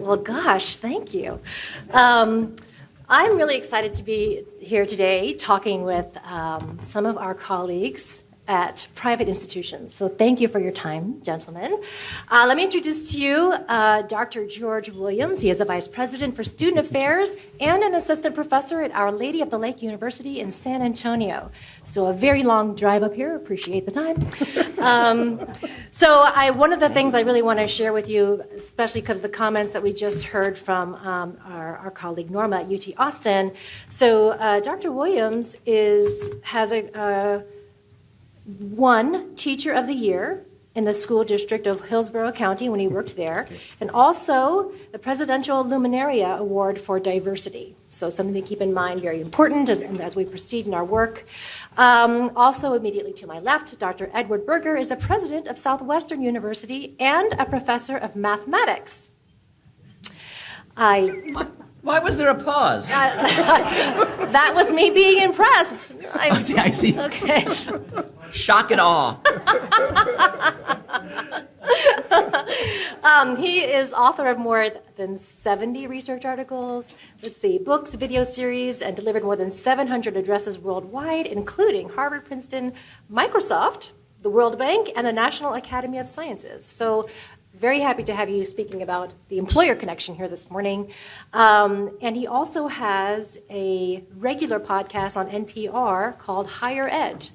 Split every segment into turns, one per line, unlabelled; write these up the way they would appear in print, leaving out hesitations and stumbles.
Well, gosh, thank you. I'm really excited to be here today talking with some of our colleagues at private institutions. So thank you for your time, gentlemen. Let me introduce to you Dr. George Williams. He is the Vice President for Student Affairs and an Assistant Professor at Our Lady of the Lake University in San Antonio. So a very long drive up here. Appreciate the time. One of the things I really want to share with you, especially because of the comments that we just heard from our colleague Norma at UT Austin. So Dr. Williams has won Teacher of the Year in the school district of Hillsborough County when he worked there, and also the Presidential Luminaria Award for Diversity. So something to keep in mind, very important as we proceed in our work. Also, immediately to my left, Dr. Edward Berger is the president of Southwestern University and a professor of mathematics.
Why was there a pause?
That was me being impressed.
I see.
Okay.
Shock and awe.
He is author of more than 70 research articles, books, video series, and delivered more than 700 addresses worldwide, including Harvard, Princeton, Microsoft, the World Bank, and the National Academy of Sciences. So very happy to have you speaking about the employer connection here this morning. And he also has a regular podcast on NPR called Higher Ed.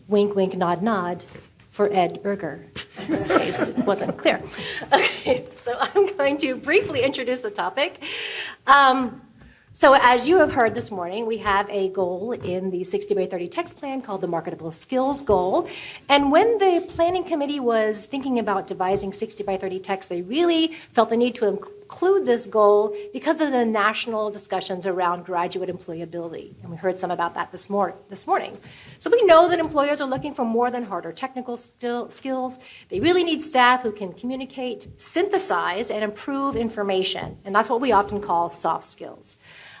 Wink, wink, nod, nod for Ed Berger, in case it wasn't clear. Okay, so I'm going to briefly introduce the topic. So as you have heard this morning, we have a goal in the 60 by 30 text plan called the Marketable Skills Goal. And when the planning committee was thinking about devising 60 by 30 text, they really felt the need to include this goal because of the national discussions around graduate employability. And we heard some about that this morning. So we know that employers are looking for more than harder technical skills. They really need staff who can communicate, synthesize, and improve information. And that's what we often call soft skills.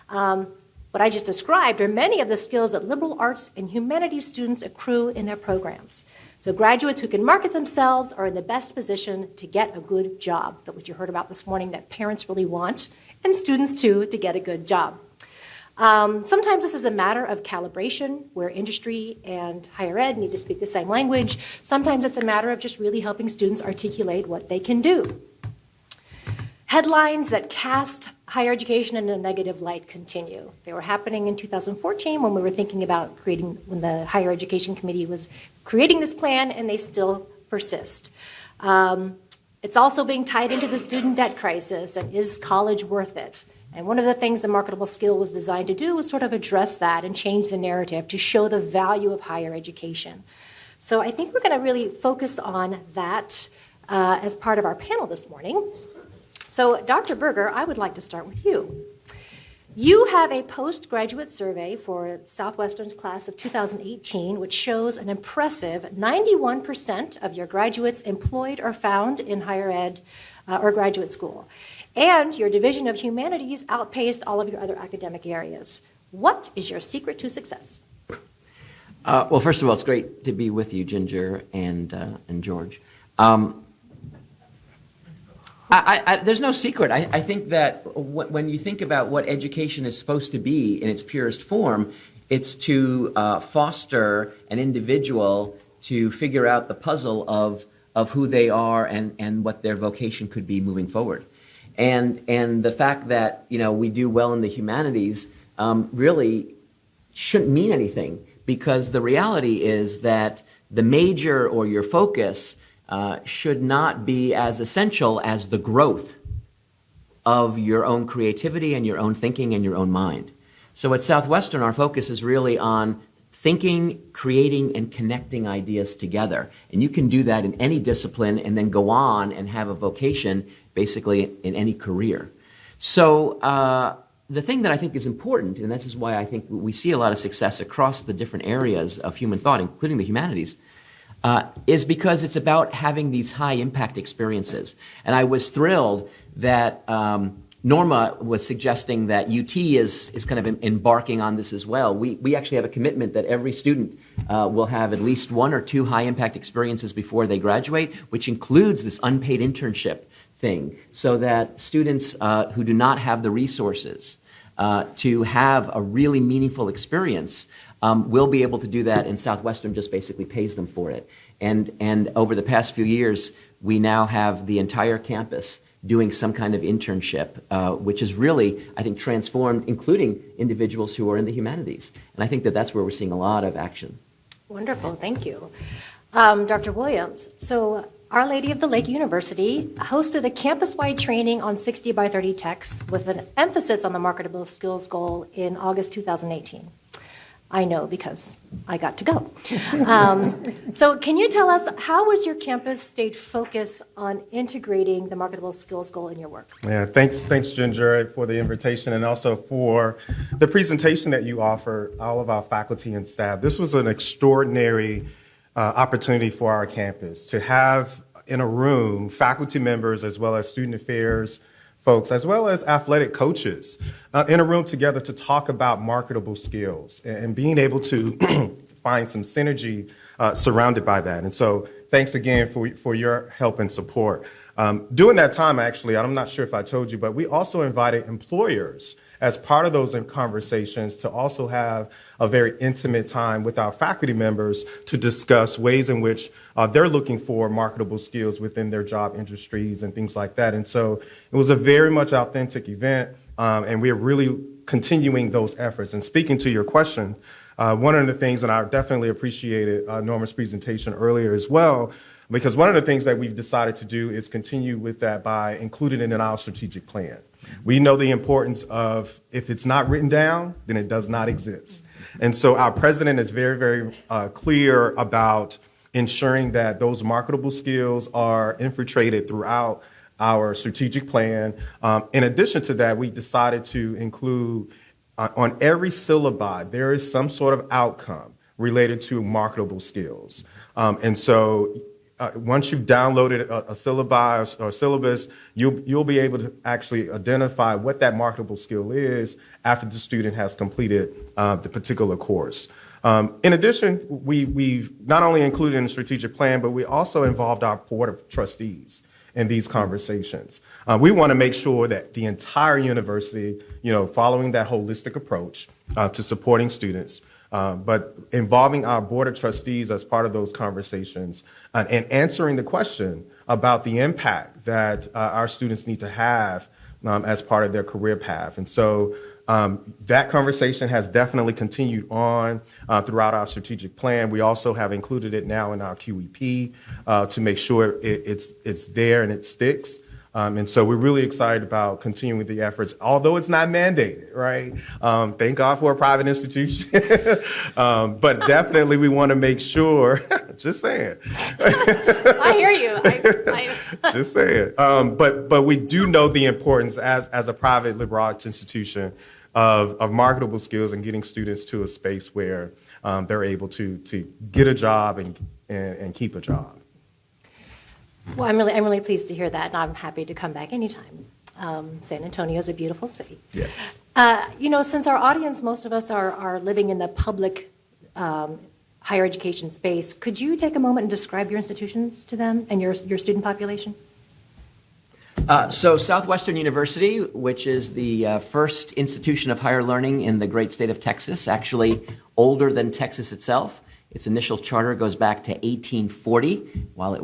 What I just described are many of the skills that liberal arts and humanities students accrue in their programs. So graduates who can market themselves are in the best position to get a good job, that what you heard about this morning that parents really want, and students too, to get a good job. Sometimes this is a matter of calibration, where industry and higher ed need to speak the same language. Sometimes it's a matter of just really helping students articulate what they can do. Headlines that cast higher education in a negative light continue. They were happening in 2014 when we were thinking about when the Higher Education Committee was creating this plan, and they still persist. It's also being tied into the student debt crisis, and is college worth it? And one of the things the Marketable Skill was designed to do was sort of address that and change the narrative to show the value of higher education. So I think we're going to really focus on that as part of our panel this morning. So, Dr. Berger, I would like to start with you. You have a postgraduate survey for Southwestern's class of 2018, which shows an impressive 91% of your graduates employed or found in higher ed or graduate school. And your Division of Humanities outpaced all of your other academic areas. What is your secret to success?
Well, first of all, it's great to be with you, Ginger and George. There's no secret. I think that when you think about what education is supposed to be in its purest form, it's to foster an individual to figure out the puzzle of who they are and what their vocation could be moving forward. And the fact that we do well in the humanities really shouldn't mean anything, because the reality is that the major or your focus should not be as essential as the growth of your own creativity and your own thinking and your own mind. So at Southwestern, our focus is really on thinking, creating, and connecting ideas together. And you can do that in any discipline and then go on and have a vocation basically in any career. So the thing that I think is important, and this is why I think we see a lot of success across the different areas of human thought, including the humanities, is because it's about having these high impact experiences. And I was thrilled that Norma was suggesting that UT is kind of embarking on this as well. We actually have a commitment that every student will have at least 1 or 2 high impact experiences before they graduate, which includes this unpaid internship thing so that students who do not have the resources to have a really meaningful experience will be able to do that, and Southwestern just basically pays them for it. And over the past few years, we now have the entire campus doing some kind of internship, which is really, I think, transformed, including individuals who are in the humanities. And I think that that's where we're seeing a lot of action.
Wonderful, thank you. Dr. Williams, so Our Lady of the Lake University hosted a campus-wide training on 60 by 30 texts with an emphasis on the marketable skills goal in August 2018. I know because I got to go. So can you tell us, how has your campus stayed focused on integrating the marketable skills goal in your work?
Yeah, thanks, Ginger, for the invitation and also for the presentation that you offer all of our faculty and staff. This was an extraordinary opportunity for our campus to have in a room faculty members as well as student affairs folks, as well as athletic coaches, in a room together to talk about marketable skills and being able to find some synergy surrounded by that. And so thanks again for your help and support. During that time, actually, I'm not sure if I told you, but we also invited employers as part of those conversations to also have a very intimate time with our faculty members to discuss ways in which they're looking for marketable skills within their job industries and things like that. And so it was a very much authentic event, and we're really continuing those efforts. And speaking to your question, one of the things, and I definitely appreciated Norma's presentation earlier as well, because one of the things that we've decided to do is continue with that by including it in our strategic plan. We know the importance of, if it's not written down, then it does not exist. And so our president is very, very clear about ensuring that those marketable skills are infiltrated throughout our strategic plan. In addition to that, we decided to include on every syllabi, there is some sort of outcome related to marketable skills. And so once you've downloaded a syllabus or syllabus, you'll be able to actually identify what that marketable skill is after the student has completed the particular course. In addition, we've not only included in the strategic plan, but we also involved our board of trustees in these conversations. We want to make sure that the entire university, following that holistic approach to supporting students, but involving our board of trustees as part of those conversations and answering the question about the impact that our students need to have as part of their career path. And so that conversation has definitely continued on throughout our strategic plan. We also have included it now in our QEP to make sure it's there and it sticks. And so we're really excited about continuing the efforts, although it's not mandated, right? Thank God for a private institution. But definitely we want to make sure, just saying.
I hear you.
Just saying. But we do know the importance as a private liberal arts institution of marketable skills and getting students to a space where they're able to get a job and keep a job.
Well, I'm really pleased to hear that, and I'm happy to come back anytime. San Antonio is a beautiful city.
Yes.
Since our audience, most of us are living in the public higher education space, could you take a moment and describe your institutions to them and your student population?
So Southwestern University, which is the first institution of higher learning in the great state of Texas, actually older than Texas itself. Its initial charter goes back to 1840, while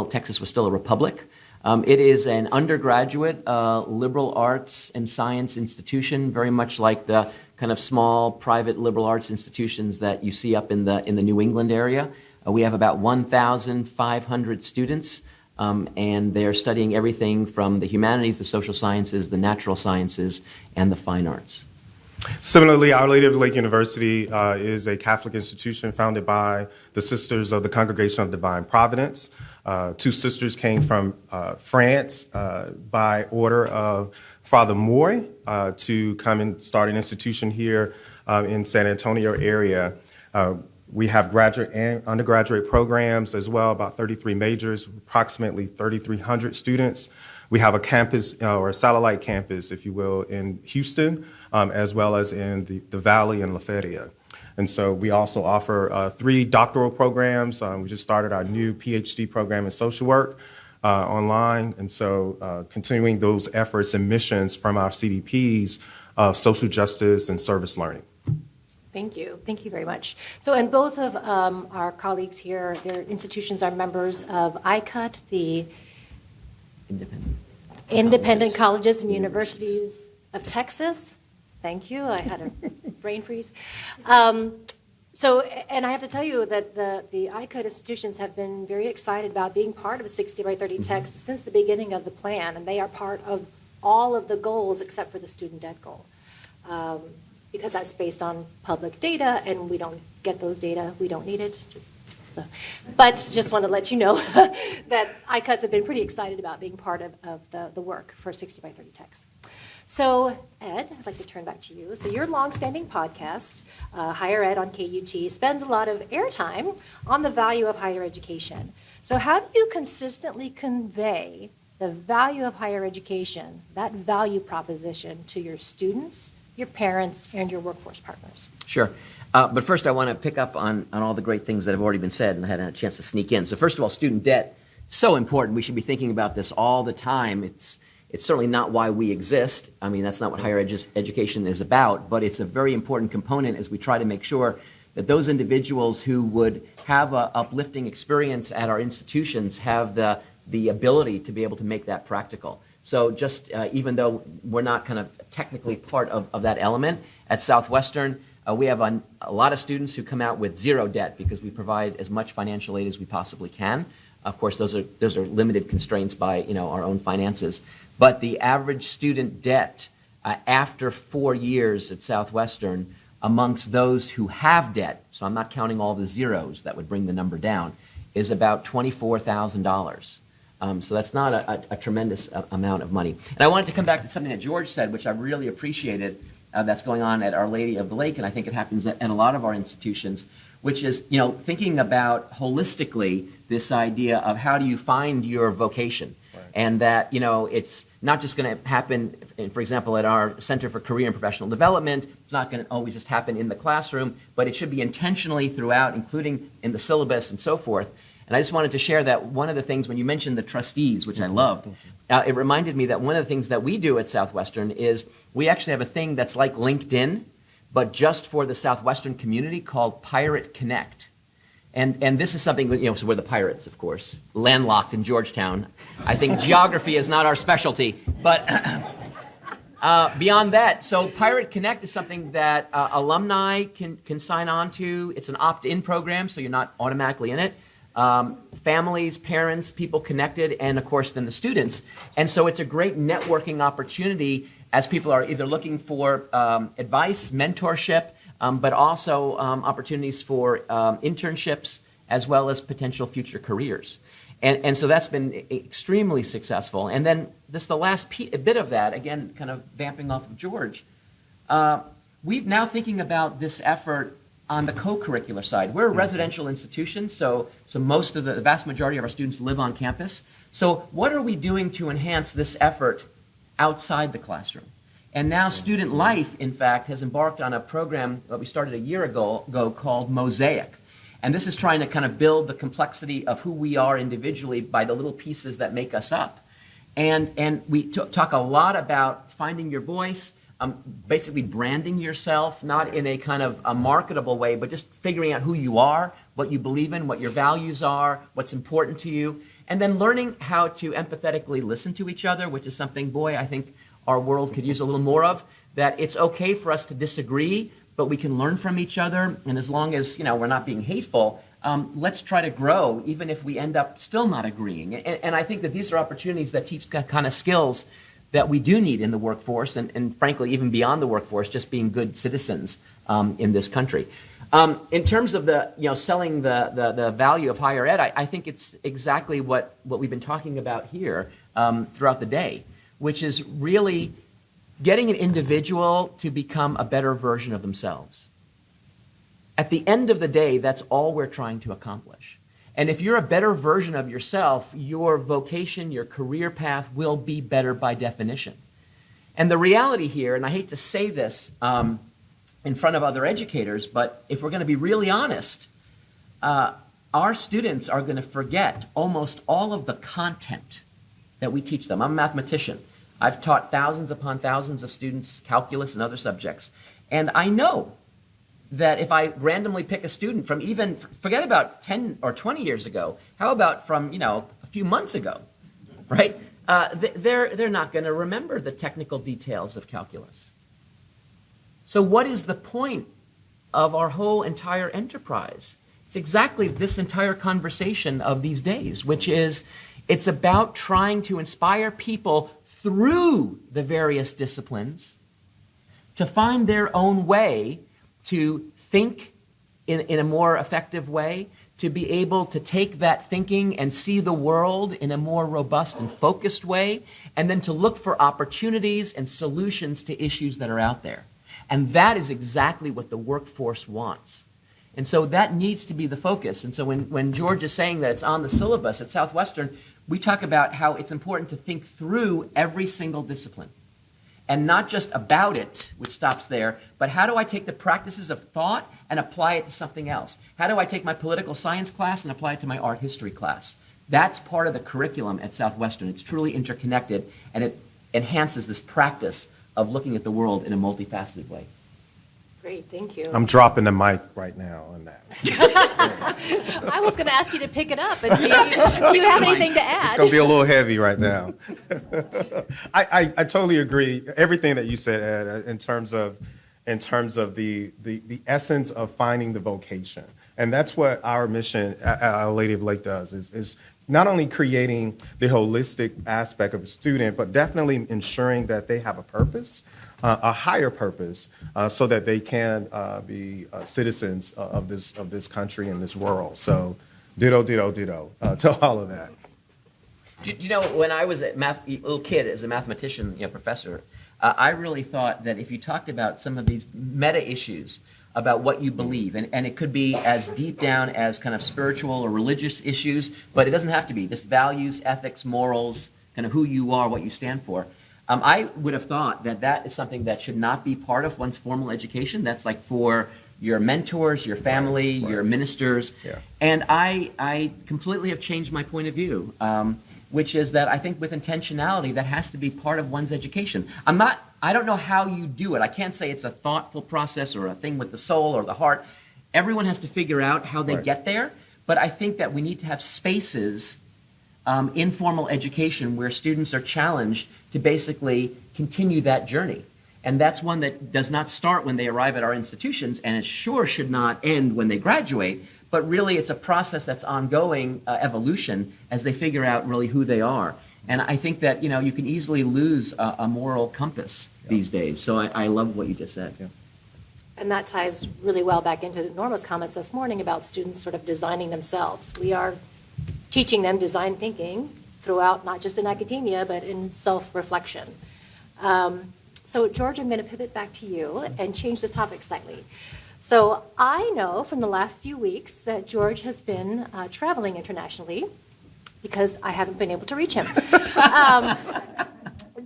Texas was still a republic. It is an undergraduate liberal arts and science institution, very much like the kind of small private liberal arts institutions that you see up in the New England area. We have about 1,500 students, and they're studying everything from the humanities, the social sciences, the natural sciences, and the fine arts.
Similarly, Our Lady of the Lake University is a Catholic institution founded by the Sisters of the Congregation of Divine Providence. Two sisters came from France by order of Father Moy to come and start an institution here in San Antonio area. We have graduate and undergraduate programs as well, about 33 majors, approximately 3,300 students. We have a campus or a satellite campus, if you will, in Houston, as well as in the Valley and La Feria. And so we also offer 3 doctoral programs. We just started our new PhD program in social work. online. And so continuing those efforts and missions from our CDPs of social justice and service learning.
Thank you. Thank you very much. So, and both of our colleagues here, their institutions are members of ICUT, the Independent Colleges and Universities of Texas. Thank you. I had a brain freeze. So, and I have to tell you that the ICUT institutions have been very excited about being part of 60 by 30 Texas since the beginning of the plan, and they are part of all of the goals except for the student debt goal. Because that's based on public data, and we don't get those data. We don't need it. But just want to let you know that ICUTs have been pretty excited about being part of the work for 60 by 30 Text. So, Ed, I'd like to turn back to you. So your longstanding podcast, Higher Ed on KUT, spends a lot of airtime on the value of higher education. So how do you consistently convey the value of higher education, that value proposition, to your students, your parents, and your workforce partners?
Sure. But first, I want to pick up on all the great things that have already been said, and I hadn't had a chance to sneak in. So first of all, student debt, so important. We should be thinking about this all the time. It's certainly not why we exist. I mean, that's not what higher education is about, but it's a very important component as we try to make sure that those individuals who would have an uplifting experience at our institutions have the ability to be able to make that practical. So just even though we're not kind of technically part of that element, at Southwestern, we have a lot of students who come out with zero debt because we provide as much financial aid as we possibly can. Of course, those are limited constraints by our own finances. But the average student debt after 4 years at Southwestern amongst those who have debt, so I'm not counting all the zeros that would bring the number down, is about $24,000. So that's not a tremendous amount of money. And I wanted to come back to something that George said, which I really appreciated, that's going on at Our Lady of the Lake, and I think it happens at a lot of our institutions, which is, thinking about holistically this idea of how do you find your vocation. Right. And that, it's not just going to happen, for example, at our Center for Career and Professional Development, it's not going to always just happen in the classroom, but it should be intentionally throughout, including in the syllabus and so forth. And I just wanted to share that one of the things, when you mentioned the trustees, which I loved, it reminded me that one of the things that we do at Southwestern is we actually have a thing that's like LinkedIn, but just for the Southwestern community, called Pirate Connect. And this is something, so we're the pirates, of course, landlocked in Georgetown. I think geography is not our specialty, but beyond that, so Pirate Connect is something that alumni can sign on to. It's an opt-in program, so you're not automatically in it. Families, parents, people connected, and of course then the students. And so it's a great networking opportunity as people are either looking for advice, mentorship, but also opportunities for internships as well as potential future careers. And so that's been extremely successful. And then the last bit of that, again, kind of vamping off of George, we're now thinking about this effort on the co-curricular side. We're a residential institution, so most of the vast majority of our students live on campus. So what are we doing to enhance this effort outside the classroom? And now Student Life, in fact, has embarked on a program that we started a year ago called Mosaic. And this is trying to kind of build the complexity of who we are individually by the little pieces that make us up. And we talk a lot about finding your voice, basically branding yourself, not in a kind of a marketable way, but just figuring out who you are, what you believe in, what your values are, what's important to you, and then learning how to empathetically listen to each other, which is something, boy, I think our world could use a little more of, that it's okay for us to disagree, but we can learn from each other, and as long as, we're not being hateful, let's try to grow, even if we end up still not agreeing. And I think that these are opportunities that teach kind of skills that we do need in the workforce, and frankly, even beyond the workforce, just being good citizens in this country. In terms of selling the value of higher ed, I think it's exactly what we've been talking about here throughout the day, which is really getting an individual to become a better version of themselves. At the end of the day, that's all we're trying to accomplish. And if you're a better version of yourself, your vocation, your career path will be better by definition. And the reality here, and I hate to say this in front of other educators, but if we're going to be really honest, our students are going to forget almost all of the content that we teach them. I'm a mathematician. I've taught thousands upon thousands of students calculus and other subjects. And I know that if I randomly pick a student from even, forget about 10 or 20 years ago, how about from, a few months ago, right? They're not going to remember the technical details of calculus. So what is the point of our whole entire enterprise? It's exactly this entire conversation of these days, which is it's about trying to inspire people through the various disciplines to find their own way to think in a more effective way, to be able to take that thinking and see the world in a more robust and focused way, and then to look for opportunities and solutions to issues that are out there. And that is exactly what the workforce wants. And so that needs to be the focus. And so when George is saying that it's on the syllabus at Southwestern, we talk about how it's important to think through every single discipline. And not just about it, which stops there, but how do I take the practices of thought and apply it to something else? How do I take my political science class and apply it to my art history class? That's part of the curriculum at Southwestern. It's truly interconnected, and it enhances this practice of looking at the world in a multifaceted way.
Great, thank you.
I'm dropping the mic right now on that.
I was going to ask you to pick it up and see do you have anything to add?
It's going to be a little heavy right now. I totally agree. Everything that you said, Ed, in terms of the essence of finding the vocation. And that's what our mission at Our Lady of the Lake does, is not only creating the holistic aspect of a student, but definitely ensuring that they have a purpose, a higher purpose, so that they can be citizens of this country and this world. So ditto, ditto, ditto to all of that.
Do you know, when I was a little kid as a mathematician, professor, I really thought that if you talked about some of these meta issues about what you believe, and it could be as deep down as kind of spiritual or religious issues, but it doesn't have to be, just values, ethics, morals, kind of who you are, what you stand for. I would have thought that is something that should not be part of one's formal education. That's like for your mentors, your family, your ministers. Yeah. And I completely have changed my point of view, which is that I think with intentionality, that has to be part of one's education. I don't know how you do it. I can't say it's a thoughtful process or a thing with the soul or the heart. Everyone has to figure out how they get there. But I think that we need to have spaces, informal education, where students are challenged to basically continue that journey. And that's one that does not start when they arrive at our institutions, and it sure should not end when they graduate. But really, it's a process that's ongoing evolution as they figure out really who they are. And I think that, you can easily lose a moral compass these days. So I love what you just said. Yeah.
And that ties really well back into Norma's comments this morning about students sort of designing themselves. We are teaching them design thinking throughout, not just in academia, but in self-reflection. So, George, I'm going to pivot back to you and change the topic slightly. So I know from the last few weeks that George has been traveling internationally because I haven't been able to reach him.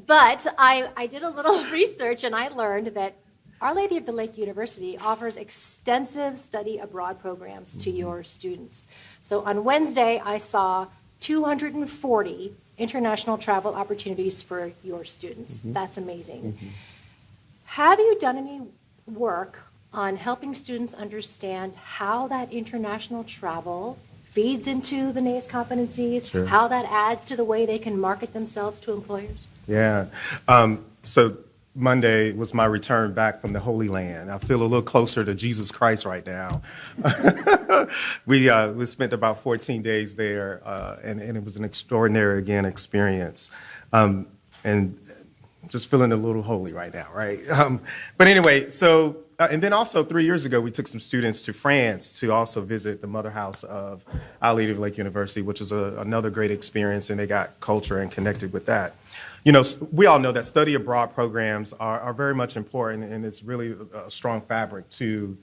But I did a little research and I learned that Our Lady of the Lake University offers extensive study abroad programs to your students. So on Wednesday, I saw 240 international travel opportunities for your students. Mm-hmm. That's amazing. Mm-hmm. Have you done any work on helping students understand how that international travel feeds into the NAES competencies, sure, how that adds to the way they can market themselves to employers? Yeah.
So Monday was my return back from the Holy Land. I feel a little closer to Jesus Christ right now. We spent about 14 days there, and it was an extraordinary, again, experience. And just feeling a little holy right now, right? But anyway, so, and then also 3 years ago, we took some students to France to also visit the mother house of Our Lady of the Lake University, which was another great experience, and they got culture and connected with that. We all know that study abroad programs are very much important, and it's really a strong fabric to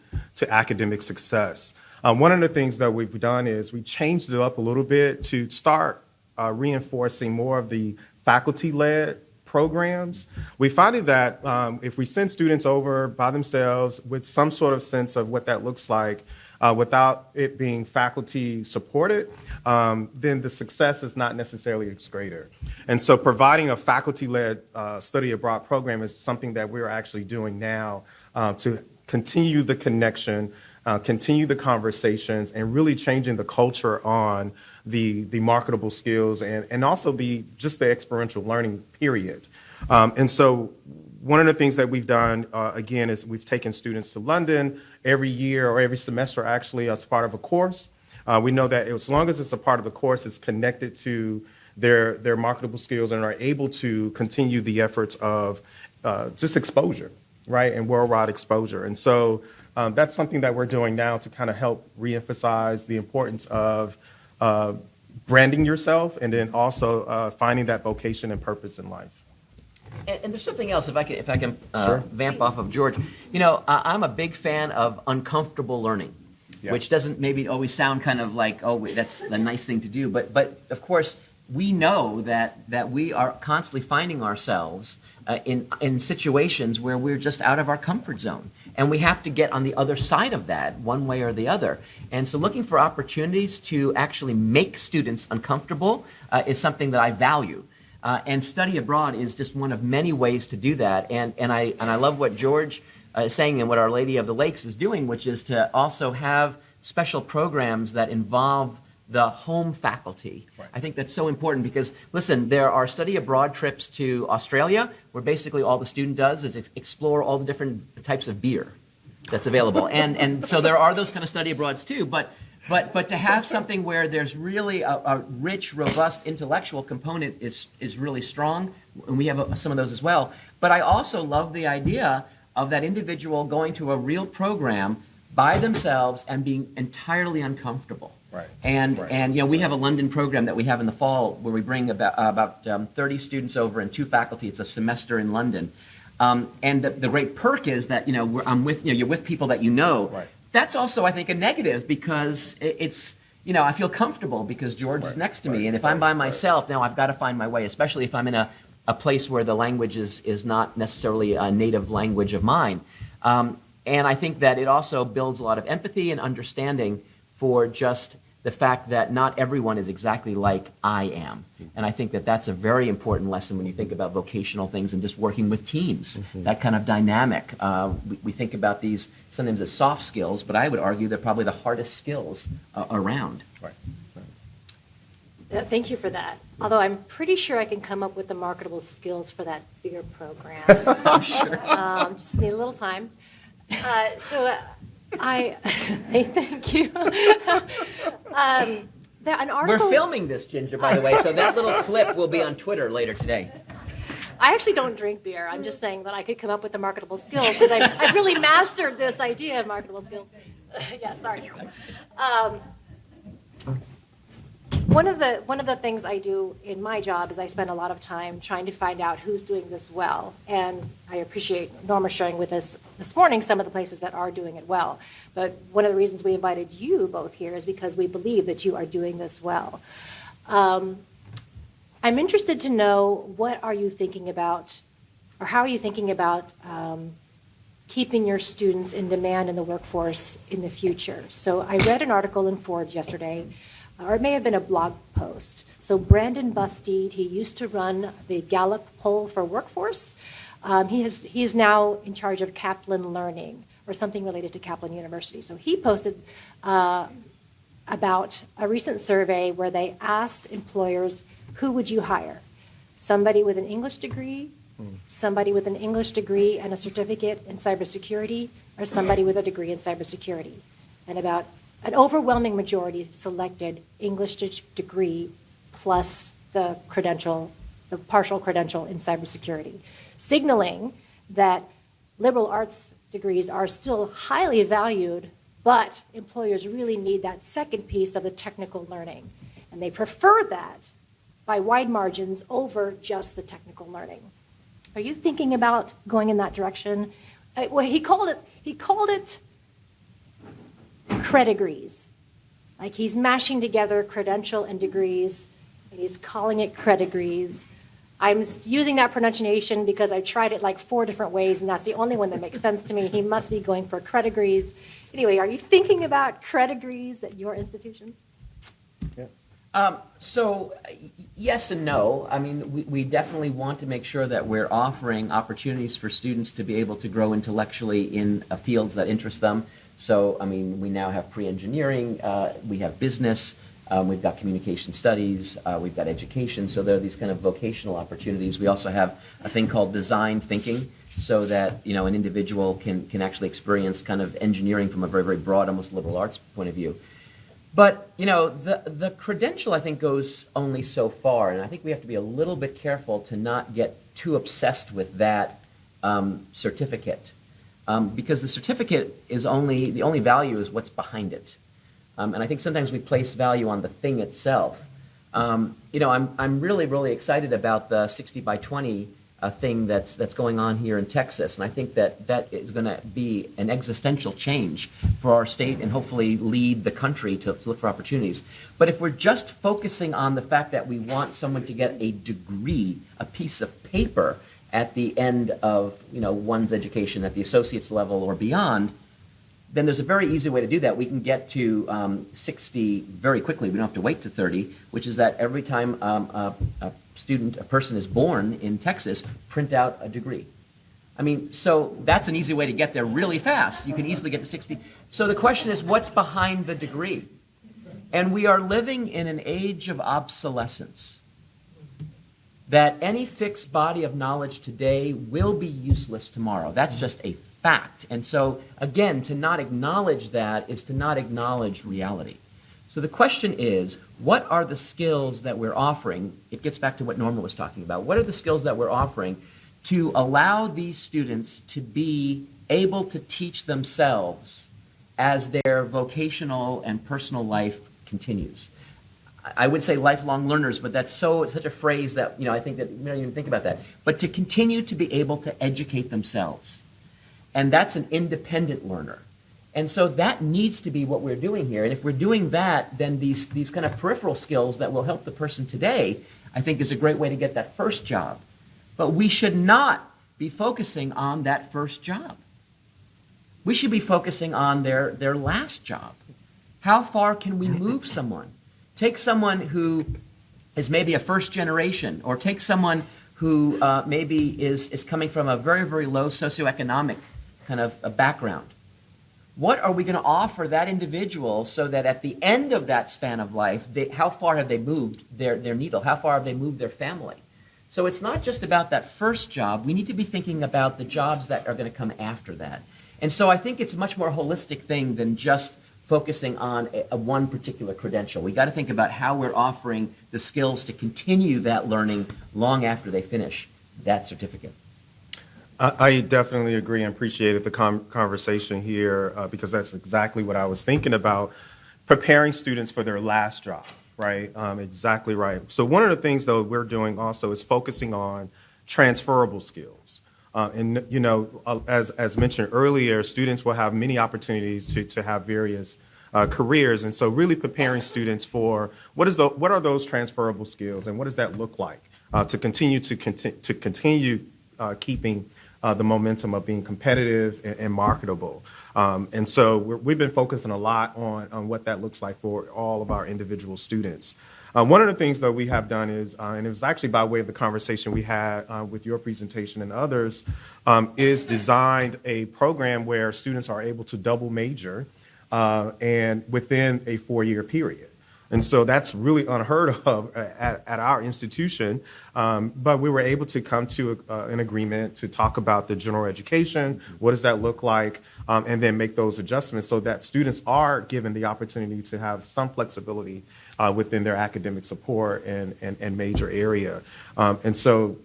academic success. One of the things that we've done is we changed it up a little bit to start reinforcing more of the faculty-led programs. We find that if we send students over by themselves with some sort of sense of what that looks like, without it being faculty supported, then the success is not necessarily as greater. And so providing a faculty-led study abroad program is something that we're actually doing now to continue the connection, continue the conversations, and really changing the culture on the marketable skills and also just the experiential learning period. And so one of the things that we've done, again, is we've taken students to London every year or every semester, actually, as part of a course. We know that as long as it's a part of the course, it's connected to their marketable skills and are able to continue the efforts of just exposure, right, and worldwide exposure. And so that's something that we're doing now to kind of help reemphasize the importance of branding yourself and then also finding that vocation and purpose in life.
And there's something else, if I can
Sure.
vamp off of George. You know, I'm a big fan of uncomfortable learning,
Yeah.
which doesn't maybe always sound kind of like, oh, that's a nice thing to do. But of course, we know that we are constantly finding ourselves in situations where we're just out of our comfort zone. And we have to get on the other side of that one way or the other. And so looking for opportunities to actually make students uncomfortable is something that I value. And study abroad is just one of many ways to do that. And I love what George is saying and what Our Lady of the Lakes is doing, which is to also have special programs that involve the home faculty.
Right.
I think that's so important because, listen, there are study abroad trips to Australia where basically all the student does is explore all the different types of beer that's available. And so there are those kind of study abroads too. But to have something where there's really a rich, robust intellectual component is really strong, and we have some of those as well. But I also love the idea of that individual going to a real program by themselves and being entirely uncomfortable.
Right.
And you know, we have a London program that we have in the fall where we bring about 30 students over and 2 faculty. It's a semester in London. And the great perk is that, you know, you're with people that you know.
Right.
That's also, I think, a negative because it's, you know, I feel comfortable because George is next to me. And if I'm by myself, now I've got to find my way, especially if I'm in a place where the language is not necessarily a native language of mine. And I think that it also builds a lot of empathy and understanding for just the fact that not everyone is exactly like I am. And I think that that's a very important lesson when you think about vocational things and just working with teams, that kind of dynamic. We think about these sometimes as soft skills, but I would argue they're probably the hardest skills around.
Right.
Thank you for that. Although I'm pretty sure I can come up with the marketable skills for that bigger program.
I'm sure.
Just need a little time. Thank you. An article.
We're filming this, Ginger, by the way, so that little clip will be on Twitter later today.
I actually don't drink beer. I'm just saying that I could come up with the marketable skills because I've really mastered this idea of marketable skills. Yeah, sorry. One of the things I do in my job is I spend a lot of time trying to find out who's doing this well. And I appreciate Norma sharing with us this morning some of the places that are doing it well. But one of the reasons we invited you both here is because we believe that you are doing this well. I'm interested to know what are you thinking about, or how are you thinking about keeping your students in demand in the workforce in the future? So I read an article in Forbes yesterday, or it may have been a blog post. So Brandon Bustede, he used to run the Gallup poll for workforce. He is now in charge of Kaplan Learning, or something related to Kaplan University. So he posted about a recent survey where they asked employers, who would you hire? Somebody with an English degree, somebody with an English degree and a certificate in cybersecurity, or somebody with a degree in cybersecurity? And about an overwhelming majority selected English degree plus the credential, the partial credential in cybersecurity, signaling that liberal arts degrees are still highly valued, but employers really need that second piece of the technical learning. And they prefer that by wide margins over just the technical learning. Are you thinking about going in that direction? Well, he called it credigrees. Like he's mashing together credential and degrees, and he's calling it credigrees. I'm using that pronunciation because I tried it like 4 different ways, and that's the only one that makes sense to me. He must be going for credegrees. Anyway, are you thinking about credegrees at your institutions?
Yes and no. I mean, we definitely want to make sure that we're offering opportunities for students to be able to grow intellectually in fields that interest them. So, I mean, we now have pre-engineering, we have business, we've got communication studies, we've got education. So there are these kind of vocational opportunities. We also have a thing called design thinking, so that, you know, an individual can actually experience kind of engineering from a very, very broad, almost liberal arts point of view. But, you know, the credential, I think, goes only so far, and I think we have to be a little bit careful to not get too obsessed with that certificate, because the certificate is the only value is what's behind it, and I think sometimes we place value on the thing itself. You know, I'm really, really excited about the 60 by 20 thing that's going on here in Texas, and I think that is going to be an existential change for our state and hopefully lead the country to look for opportunities. But if we're just focusing on the fact that we want someone to get a degree, a piece of paper at the end of, you know, one's education at the associate's level or beyond, then there's a very easy way to do that. We can get to 60 very quickly. We don't have to wait to 30, which is that every time a person is born in Texas, print out a degree. I mean, so that's an easy way to get there really fast. You can easily get to 60. So the question is, what's behind the degree? And we are living in an age of obsolescence, that any fixed body of knowledge today will be useless tomorrow. That's just a fact. And so, again, to not acknowledge that is to not acknowledge reality. So the question is, what are the skills that we're offering? It gets back to what Norma was talking about. What are the skills that we're offering to allow these students to be able to teach themselves as their vocational and personal life continues? I would say lifelong learners, but that's such a phrase that, you know, I think that we don't even think about that. But to continue to be able to educate themselves. And that's an independent learner. And so that needs to be what we're doing here. And if we're doing that, then these kind of peripheral skills that will help the person today, I think, is a great way to get that first job. But we should not be focusing on that first job. We should be focusing on their last job. How far can we move someone? Take someone who is maybe a first generation, or take someone who maybe is coming from a very, very low socioeconomic kind of a background. What are we going to offer that individual so that at the end of that span of life, how far have they moved their needle? How far have they moved their family? So it's not just about that first job. We need to be thinking about the jobs that are going to come after that. And so I think it's a much more holistic thing than just focusing on one particular credential. We got to think about how we're offering the skills to continue that learning long after they finish that certificate.
I definitely agree and appreciated the conversation here because that's exactly what I was thinking about, preparing students for their last job, right? Exactly right. So one of the things, though, we're doing also is focusing on transferable skills. And, you know, as mentioned earlier, students will have many opportunities to have various careers. And so really preparing students for what are those transferable skills and what does that look like to continue keeping the momentum of being competitive and marketable. And so we've been focusing a lot on what that looks like for all of our individual students. One of the things that we have done is, and it was actually by way of the conversation we had with your presentation and others, is designed a program where students are able to double major and within a 4-year period. And so that's really unheard of at our institution. But we were able to come to an agreement to talk about the general education, what does that look like, and then make those adjustments so that students are given the opportunity to have some flexibility within their academic support and major area. And so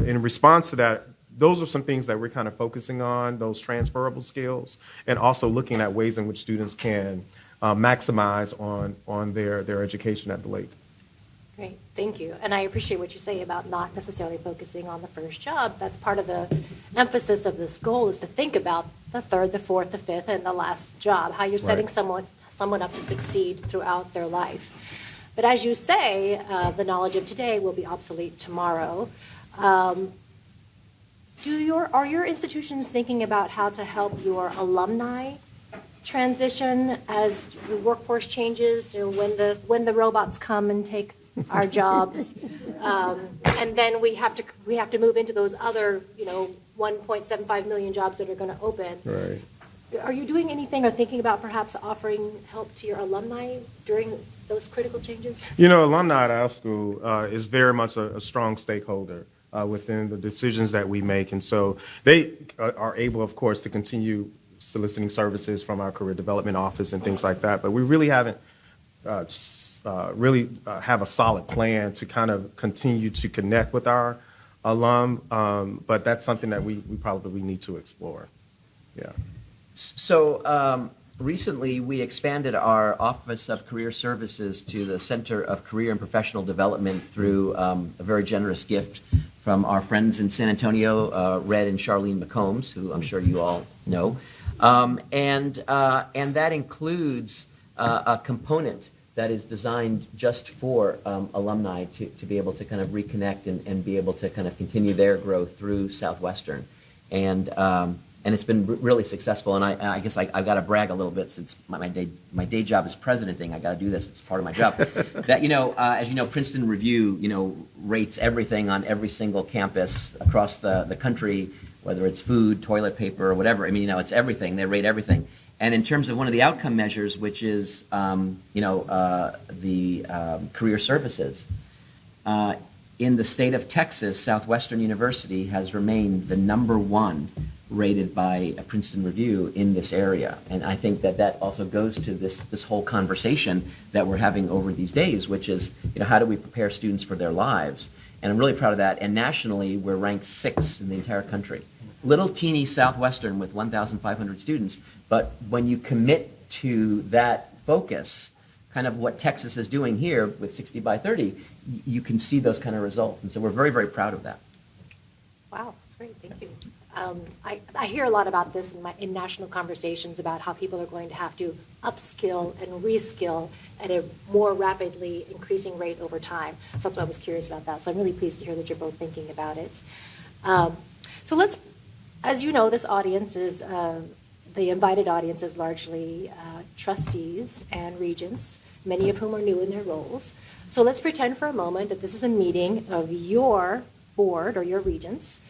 in response to that, those are some things that we're kind of focusing on, those transferable skills, and also looking at ways in which students can maximize on their education at the Lake.
Great, thank you. And I appreciate what you say about not necessarily focusing on the first job. That's part of the emphasis of this goal, is to think about the third, the fourth, the fifth, and the last job, how you're setting someone up to succeed throughout their life. But as you say, the knowledge of today will be obsolete tomorrow. Are your institutions thinking about how to help your alumni transition as the workforce changes, when the robots come and take our jobs, and then we have to move into those other 1.75 million jobs that are going to open.
Right.
Are you doing anything or thinking about perhaps offering help to your alumni during those critical changes?
Alumni at our school is very much a strong stakeholder within the decisions that we make. And so they are able, of course, to continue soliciting services from our career development office and things like that. But we really haven't have a solid plan to kind of continue to connect with our alum. But that's something that we probably need to explore. Yeah.
So recently, we expanded our Office of Career Services to the Center of Career and Professional Development through a very generous gift from our friends in San Antonio, Red and Charlene McCombs, who I'm sure you all know. And that includes a component that is designed just for alumni to be able to kind of reconnect and be able to kind of continue their growth through Southwestern. And it's been really successful, and I guess I've got to brag a little bit since my day job is presidenting. I got to do this; it's part of my job. That as you know, Princeton Review rates everything on every single campus across the country, whether it's food, toilet paper, or whatever. I mean, it's everything. They rate everything. And in terms of one of the outcome measures, which is the career services, in the state of Texas, Southwestern University has remained the #1 rated by a Princeton Review in this area. And I think that also goes to this whole conversation that we're having over these days, which is, how do we prepare students for their lives? And I'm really proud of that. And nationally, we're ranked 6th in the entire country. Little teeny Southwestern with 1,500 students, but when you commit to that focus, kind of what Texas is doing here with 60 by 30, you can see those kind of results. And so we're very, very proud of that.
Wow, that's great. Thank you. I hear a lot about this in national conversations about how people are going to have to upskill and reskill at a more rapidly increasing rate over time. So that's why I was curious about that. So I'm really pleased to hear that you're both thinking about it. So let's, as you know, this audience is, the invited audience is largely trustees and regents, many of whom are new in their roles. So let's pretend for a moment that this is a meeting of your board or your regents,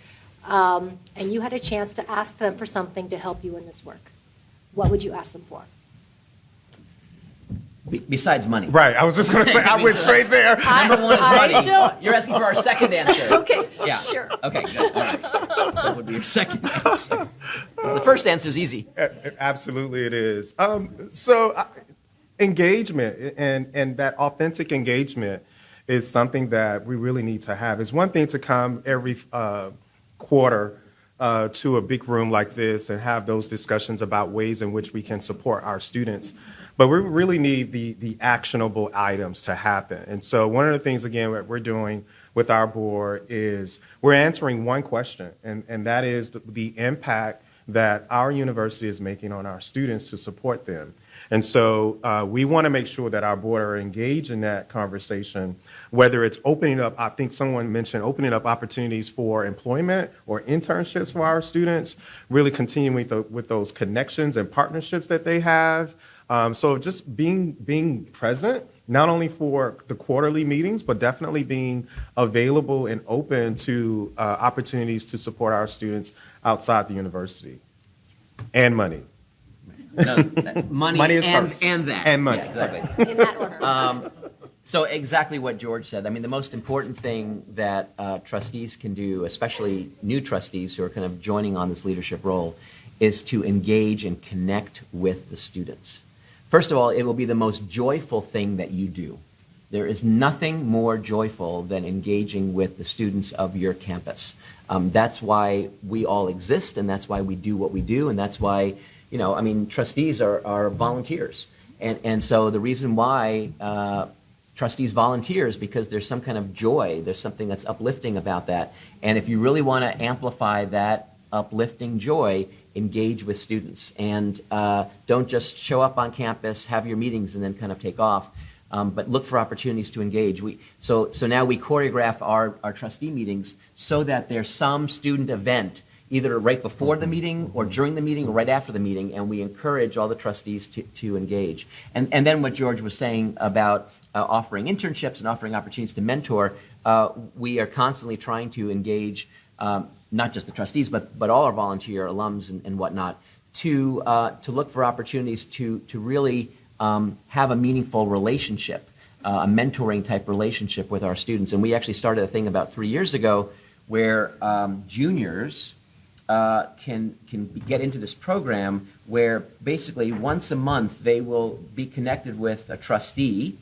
and you had a chance to ask them for something to help you in this work. What would you ask them for?
Besides money.
Right. I was just going to say, I went straight there.
Number 1 is money. You're asking for our second answer.
Okay,
yeah.
Sure.
Okay, good. All right. What would be your second answer? The first answer is easy.
Absolutely it is. Engagement and that authentic engagement is something that we really need to have. It's one thing to come every quarter to a big room like this and have those discussions about ways in which we can support our students. But we really need the actionable items to happen. And so one of the things, again, what we're doing with our board is we're answering one question, and that is the impact that our university is making on our students to support them. And so we want to make sure that our board are engaged in that conversation, whether it's opening up, I think someone mentioned opening up opportunities for employment or internships for our students, really continuing with those connections and partnerships that they have. So just being present, not only for the quarterly meetings, but definitely being available and open to opportunities to support our students outside the university. And money.
No, money
is first.
And that.
And money.
Yeah, exactly.
In that order.
So exactly what George said. I mean, the most important thing that trustees can do, especially new trustees who are kind of joining on this leadership role, is to engage and connect with the students. First of all, it will be the most joyful thing that you do. There is nothing more joyful than engaging with the students of your campus. That's why we all exist, and that's why we do what we do, and that's why, trustees are volunteers. And so the reason why trustees volunteer is because there's some kind of joy, there's something that's uplifting about that. And if you really want to amplify that uplifting joy, engage with students. And don't just show up on campus, have your meetings, and then kind of take off. but look for opportunities to engage. So now we choreograph our trustee meetings so that there's some student event either right before the meeting or during the meeting or right after the meeting, and we encourage all the trustees to engage. And then what George was saying about offering internships and offering opportunities to mentor, we are constantly trying to engage not just the trustees, but all our volunteer alums and whatnot to look for opportunities to really have a meaningful relationship, a mentoring type relationship with our students. And we actually started a thing about 3 years ago where juniors can get into this program where basically once a month they will be connected with a trustee,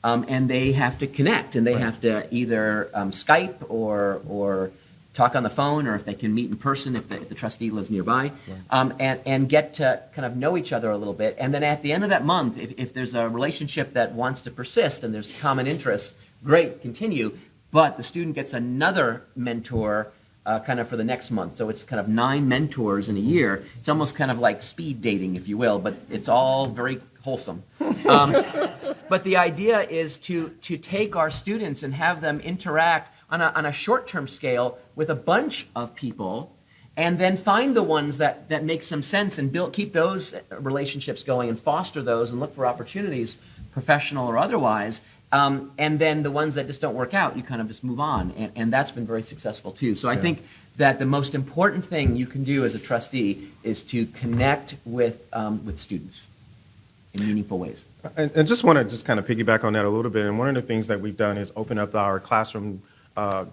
and they have to connect, and they have to either Skype or talk on the phone, or if they can meet in person if the trustee lives nearby, and get to kind of know each other a little bit. And then at the end of that month, if there's a relationship that wants to persist and there's common interests, great, continue. But the student gets another mentor kind of for the next month. So it's kind of 9 mentors in a year. It's almost kind of like speed dating, if you will, but it's all very wholesome. But the idea is to take our students and have them interact on a short-term scale with a bunch of people, and then find the ones that make some sense and keep those relationships going and foster those and look for opportunities, professional or otherwise. And then the ones that just don't work out, you kind of just move on. And that's been very successful too. So I think that the most important thing you can do as a trustee is to connect with students in meaningful ways.
And just want to just kind of piggyback on that a little bit. And one of the things that we've done is open up our classroom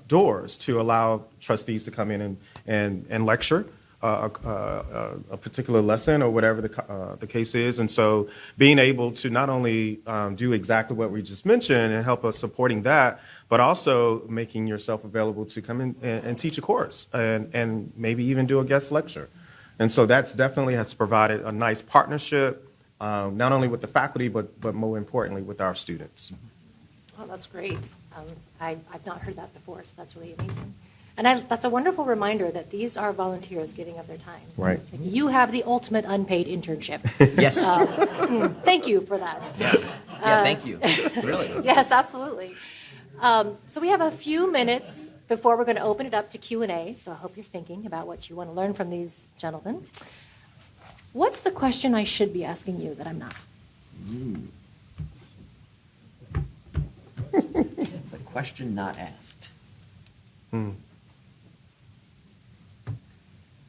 doors to allow trustees to come in and lecture a particular lesson or whatever the case is. And so being able to not only do exactly what we just mentioned and help us supporting that, but also making yourself available to come in and teach a course and maybe even do a guest lecture. And so that's definitely has provided a nice partnership, not only with the faculty, but more importantly with our students.
Oh, that's great. I've not heard that before, so that's really amazing. And that's a wonderful reminder that these are volunteers giving up their time.
Right.
You have the ultimate unpaid internship.
Yes.
Thank you for that.
Yeah, thank you. Really.
Yes, absolutely. So we have a few minutes before we're going to open it up to Q&A, so I hope you're thinking about what you want to learn from these gentlemen. What's the question I should be asking you that I'm not?
The question not asked.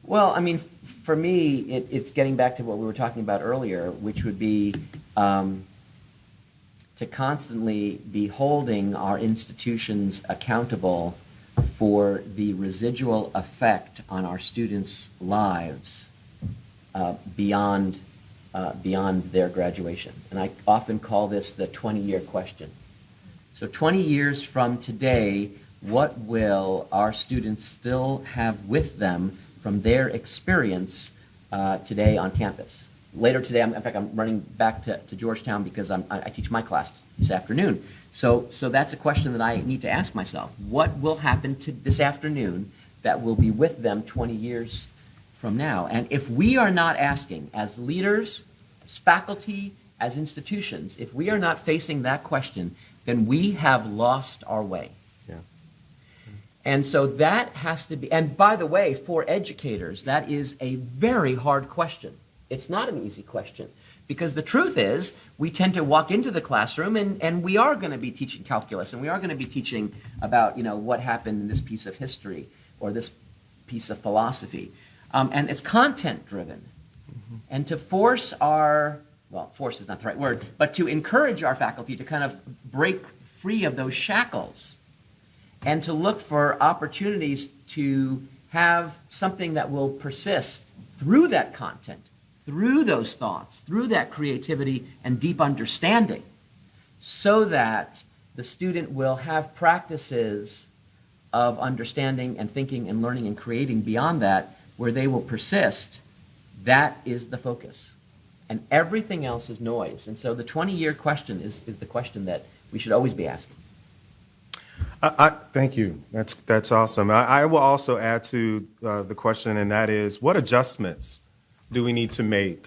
Well, I mean, for me, it's getting back to what we were talking about earlier, which would be to constantly be holding our institutions accountable for the residual effect on our students' lives beyond their graduation. And I often call this the 20-year question. So 20 years from today, what will our students still have with them from their experience today on campus? Later today, in fact, I'm running back to Georgetown because I teach my class this afternoon. So that's a question that I need to ask myself. What will happen to this afternoon that will be with them 20 years from now? And if we are not asking, as leaders, as faculty, as institutions, if we are not facing that question, then we have lost our way.
Yeah.
And so that has to be, and by the way, for educators, that is a very hard question. It's not an easy question, because the truth is we tend to walk into the classroom and we are going to be teaching calculus, and we are going to be teaching about, what happened in this piece of history or this piece of philosophy. And it's content driven. Mm-hmm. And to force force is not the right word, but to encourage our faculty to kind of break free of those shackles and to look for opportunities to have something that will persist through that content, through those thoughts, through that creativity and deep understanding, so that the student will have practices of understanding and thinking and learning and creating beyond that, where they will persist. That is the focus. And everything else is noise. And so the 20-year question is the question that we should always be asking.
Thank you. That's awesome. I will also add to the question, and that is, what adjustments do we need to make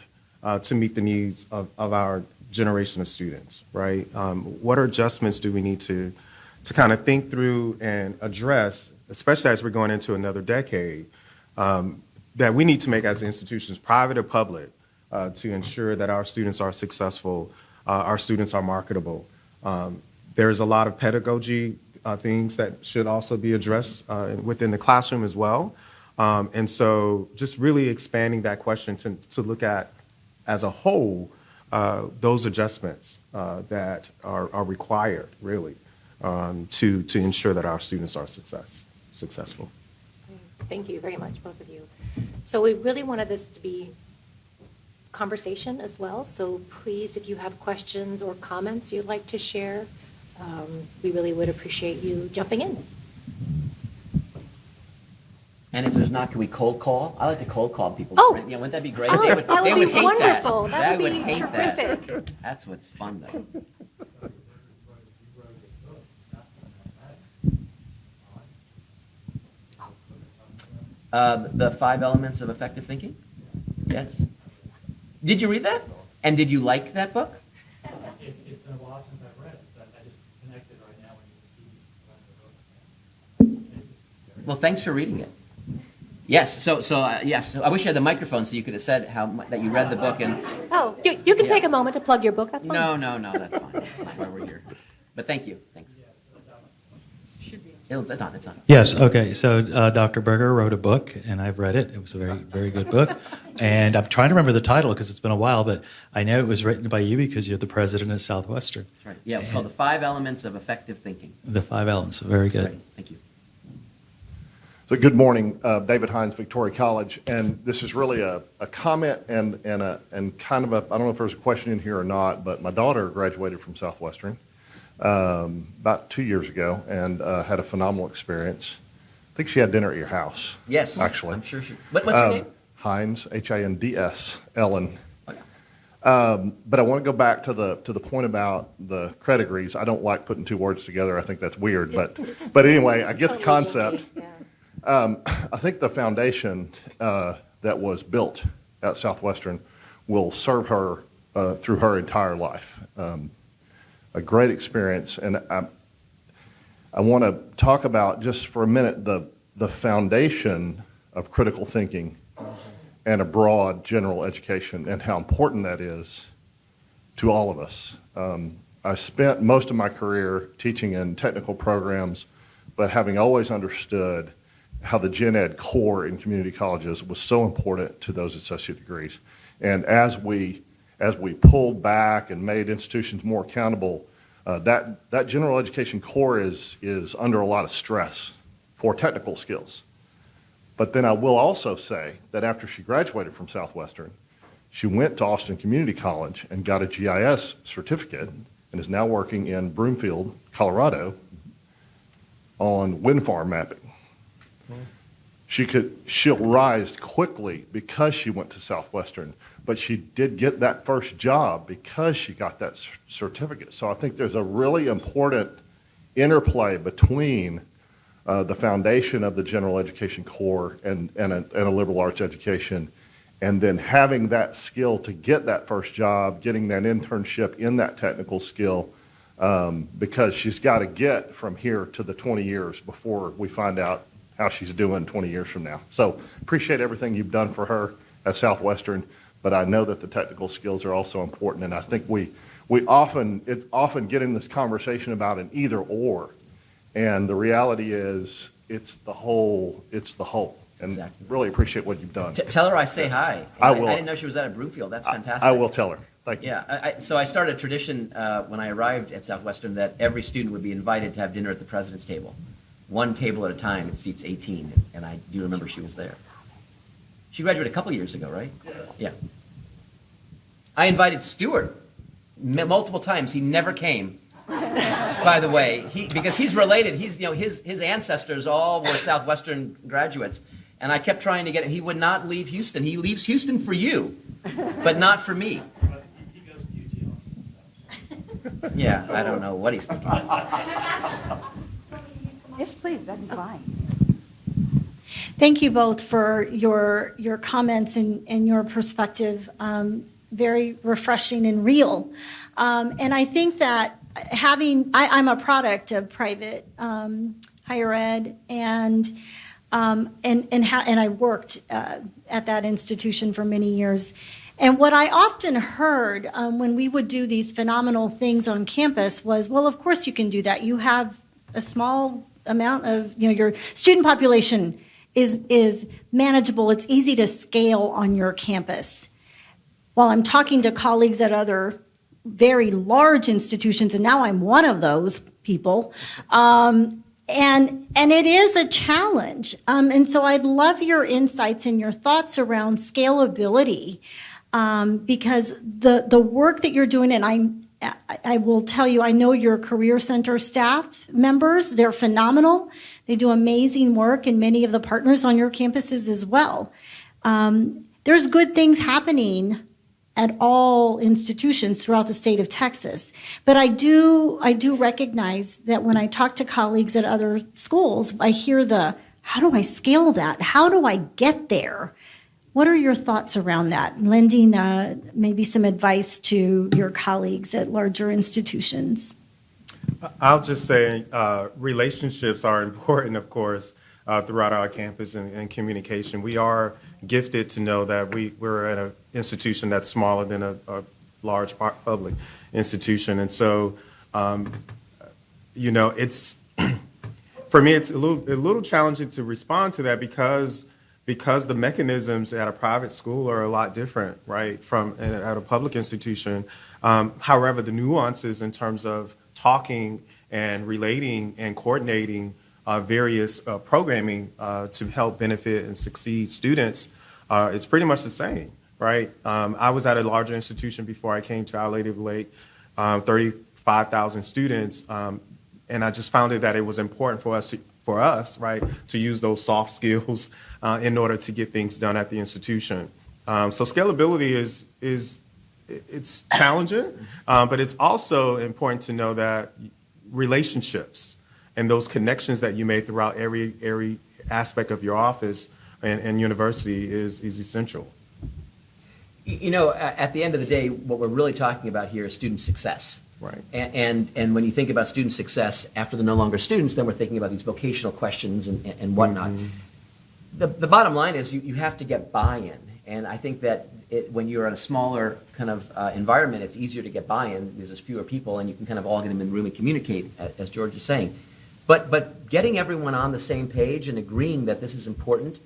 to meet the needs of our generation of students, right? What adjustments do we need to kind of think through and address, especially as we're going into another decade, that we need to make as institutions, private or public, to ensure that our students are successful, our students are marketable. There's a lot of pedagogy things that should also be addressed within the classroom as well. And so just really expanding that question to look at, as a whole, those adjustments that are required, really, to ensure that our students are successful.
Thank you very much, both of you. So we really wanted this to be conversation as well. So please, if you have questions or comments you'd like to share, we really would appreciate you jumping in.
And if there's not, can we cold call? I like to cold call people.
Oh.
Yeah, wouldn't that be great?
Oh, that would be
hate
wonderful.
That,
That would be
hate
terrific.
That. That's what's fun, though. The 5 Elements of Effective Thinking? Yes. Did you read that? And did you like that book?
It's been a while since I've read it, but I just connected right now when you were speaking.
Well, thanks for reading it. Yes. Yes. I wish I had the microphone so you could have said that you read the book. And
Oh, you can take a moment to plug your book. That's fine.
no, that's fine. That's why we're here. But thank you. Thanks. It's on.
Yes, okay. So Dr. Berger wrote a book, and I've read it. It was a very, very good book. And I'm trying to remember the title because it's been a while, but I know it was written by you because you're the president of Southwestern.
That's right. Yeah, it's called The 5 Elements of Effective Thinking.
The 5 Elements. Very good.
Right. Thank you.
So good morning, David Hines, Victoria College, and this is really a comment and kind of I don't know if there's a question in here or not, but my daughter graduated from Southwestern about 2 years ago and had a phenomenal experience. I think she had dinner at your house.
Yes,
actually.
I'm sure she. What's her name?
Hines, Hinds, Ellen. But I want to go back to the point about the credit degrees. I don't like putting two words together. I think that's weird, but anyway, I get the concept.
Yeah.
I think the foundation that was built at Southwestern will serve her through her entire life. A great experience, and I want to talk about just for a minute the foundation of critical thinking and a broad general education and how important that is to all of us. I spent most of my career teaching in technical programs, but having always understood how the gen ed core in community colleges was so important to those associate degrees. And as we pulled back and made institutions more accountable, that general education core is under a lot of stress for technical skills. But then I will also say that after she graduated from Southwestern, she went to Austin Community College and got a GIS certificate and is now working in Broomfield, Colorado on wind farm mapping. She'll rise quickly because she went to Southwestern, but she did get that first job because she got that certificate. So I think there's a really important interplay between the foundation of the general education core and a liberal arts education, and then having that skill to get that first job, getting that internship in that technical skill, because she's got to get from here to the 20 years before we find out how she's doing 20 years from now. So appreciate everything you've done for her at Southwestern, but I know that the technical skills are also important, and I think we often get in this conversation about an either or, and the reality is it's the whole. And
Exactly.
really appreciate what you've done.
Tell her I say hi.
I will.
I didn't know she was out of Broomfield. That's fantastic.
I will tell her. Thank you.
Yeah. So I started a tradition when I arrived at Southwestern that every student would be invited to have dinner at the president's table. One table at a time. It seats 18, and I do remember she was there. She graduated a couple years ago, right? Yeah. I invited Stuart multiple times. He never came. By the way, because he's related. His ancestors all were Southwestern graduates, and I kept trying to get him. He would not leave Houston. He leaves Houston for you, but not for me.
But he goes to UT Austin, so.
Yeah, I don't know what he's thinking.
Yes, please, that'd be fine.
Thank you both for your comments and your perspective. very refreshing and real. And I think that I'm a product of private higher ed, and I worked at that institution for many years. And what I often heard when we would do these phenomenal things on campus was, well, of course you can do that. You have a small amount of, your student population is manageable. It's easy to scale on your campus. While I'm talking to colleagues at other very large institutions, and now I'm one of those people, and it is a challenge. And so I'd love your insights and your thoughts around scalability, because the work that you're doing, and I will tell you, I know your Career Center staff members, they're phenomenal. They do amazing work, and many of the partners on your campuses as well. There's good things happening at all institutions throughout the state of Texas. But I do recognize that when I talk to colleagues at other schools, I hear how do I scale that? How do I get there? What are your thoughts around that? Lending maybe some advice to your colleagues at larger institutions.
I'll just say relationships are important, of course, throughout our campus and communication. We are gifted to know that we're at an institution that's smaller than a large public institution. And so, it's, for me, it's a little challenging to respond to that because the mechanisms at a private school are a lot different, right, from at a public institution. However, the nuances in terms of talking and relating and coordinating various programming to help benefit and succeed students, it's pretty much the same, right? I was at a larger institution before I came to Our Lady of the Lake, 35,000 students, and I just found that it was important for us, right, to use those soft skills in order to get things done at the institution. So scalability it's challenging, but it's also important to know that relationships and those connections that you made throughout every aspect of your office and university is essential.
At the end of the day, what we're really talking about here is student success.
Right.
And when you think about student success after they're no longer students, then we're thinking about these vocational questions and whatnot. Mm-hmm. The bottom line is you have to get buy-in. And I think that when you're in a smaller kind of environment, it's easier to get buy-in because there's fewer people and you can kind of all get them in the room and communicate, as George is saying. But getting everyone on the same page and agreeing that this is important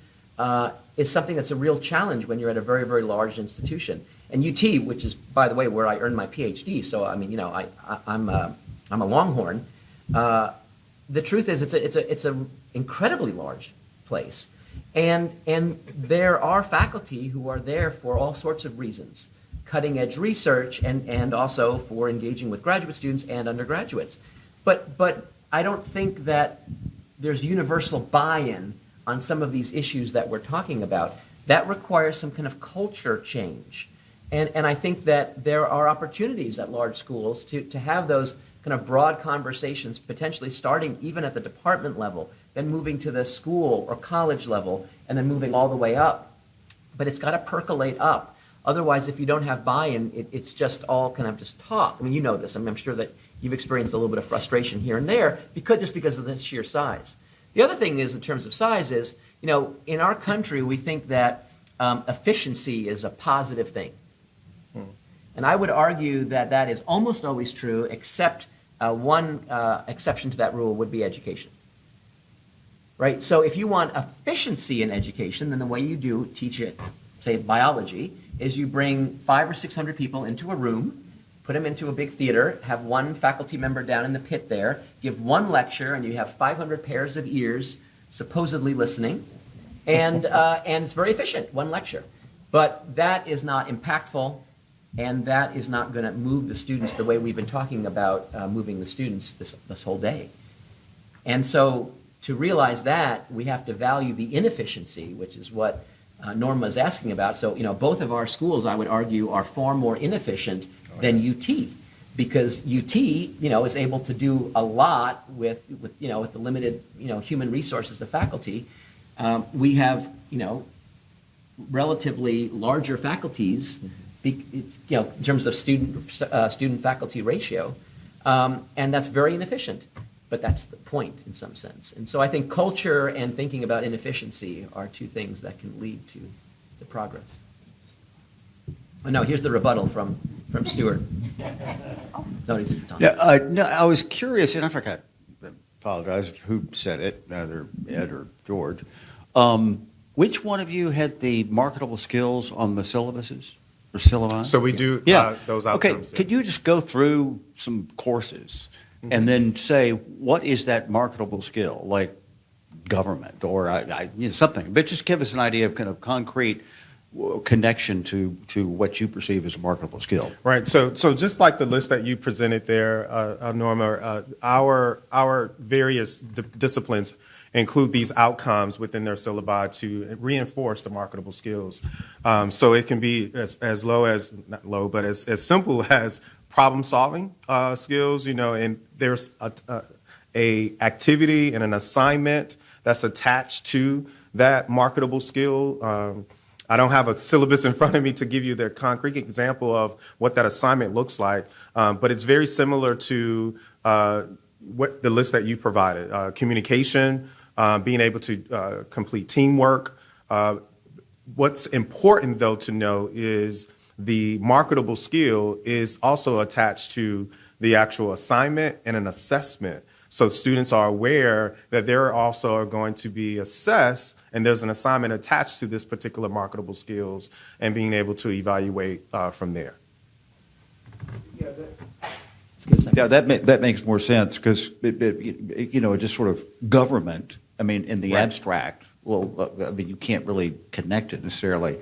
is something that's a real challenge when you're at a very, very large institution. And UT, which is, by the way, where I earned my PhD, so I mean, I'm a Longhorn. The truth is, it's a incredibly large place, and there are faculty who are there for all sorts of reasons, cutting edge research, and also for engaging with graduate students and undergraduates. But I don't think that there's universal buy-in on some of these issues that we're talking about. That requires some kind of culture change. And I think that there are opportunities at large schools to have those kind of broad conversations, potentially starting even at the department level, then moving to the school or college level, and then moving all the way up. But it's got to percolate up. Otherwise, if you don't have buy-in, it's just all kind of just talk. I mean, you know this. I'm sure that you've experienced a little bit of frustration here and there because of the sheer size. The other thing is, in terms of size, is, in our country, we think that efficiency is a positive thing. And I would argue that that is almost always true, except one exception to that rule would be education. Right? So if you want efficiency in education, then the way you do teach it, say biology, is you bring 500 or 600 people into a room, put them into a big theater, have one faculty member down in the pit there, give one lecture, and you have 500 pairs of ears supposedly listening, and it's very efficient, one lecture. But that is not impactful, and that is not going to move the students the way we've been talking about moving the students this whole day. And so to realize that, we have to value the inefficiency, which is what Norma is asking about. So, both of our schools, I would argue, are far more inefficient than UT, because UT, is able to do a lot with the limited, human resources, the faculty. We have, relatively larger faculties in terms of student faculty ratio, and that's very inefficient. But that's the point in some sense. And so I think culture and thinking about inefficiency are two things that can lead to the progress. Oh, no, here's the rebuttal from Stuart. No, it's on.
No, I was curious, and I forgot. I apologize who said it, either Ed or George. Which one of you had the marketable skills on the syllabuses or syllabi?
So we do those outcomes.
Okay, could you just go through some courses and then say what is that marketable skill, like government or something? But just give us an idea of kind of concrete connection to what you perceive as a marketable skill.
Right. So just like the list that you presented there, Norma, our various disciplines include these outcomes within their syllabi to reinforce the marketable skills. So it can be as low as, not low, but as simple as problem solving skills, and there's a activity and an assignment that's attached to that marketable skill. I don't have a syllabus in front of me to give you the concrete example of what that assignment looks like, but it's very similar to what the list that you provided. Communication, being able to complete teamwork. What's important, though, to know is the marketable skill is also attached to the actual assignment and an assessment. So students are aware that they're also going to be assessed, and there's an assignment attached to this particular marketable skills, and being able to evaluate from there.
Yeah, that makes more sense because just sort of government. I mean, in the abstract, you can't really connect it necessarily.